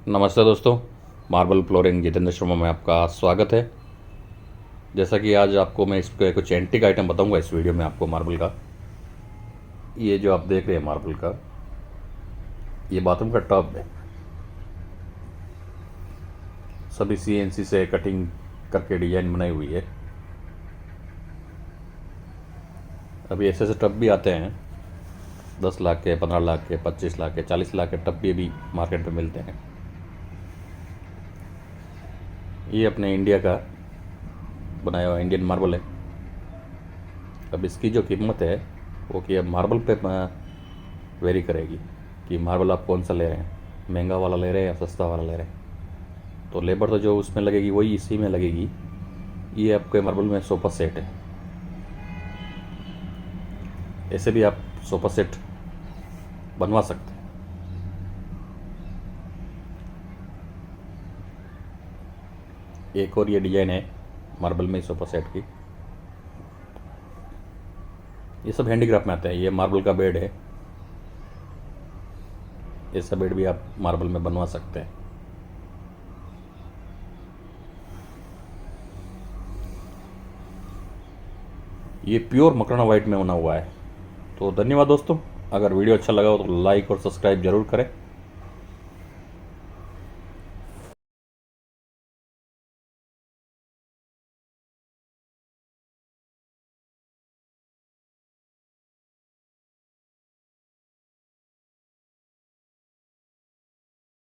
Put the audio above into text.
नमस्ते दोस्तों, marble flooring Jitendra Sharma में आपका स्वागत है। जैसा कि आज आपको मैं इसके कुछ एंटीक आइटम बताऊंगा इस वीडियो में आपको मार्बल का। ये जो आप देख रहे हैं मार्बल का, ये बाथरूम का टब है। सभी सीएनसी से कटिंग करके डिजाइन बनाई हुई है। अभी ऐसे ऐसे टब भी आते हैं 10 लाख के, 15 लाख के, 25 लाख के, 40 लाख के टब भी अभी मार्केट में मिलते हैं। ये अपने इंडिया का बनाया हुआ इंडियन मार्बल है। अब इसकी जो कीमत है वो कि अब मार्बल पे वेरी करेगी कि मार्बल आप कौन सा ले रहे हैं, महंगा वाला ले रहे हैं या सस्ता वाला ले रहे हैं। तो लेबर तो जो उसमें लगेगी वही इसी में लगेगी। ये आपके मार्बल में सोफ़ा सेट है। ऐसे भी आप सोफ़ा सेट बनवा सकते हैं। एक और ये डिजाइन है मार्बल में सोफ़ा सेट की। ये सब हैंडीक्राफ्ट में आते हैं। ये मार्बल का बेड है। ऐसा बेड भी आप मार्बल में बनवा सकते हैं। ये प्योर मकराना वाइट में बना हुआ है। तो धन्यवाद दोस्तों। अगर वीडियो अच्छा लगा हो तो लाइक और सब्सक्राइब जरूर करें।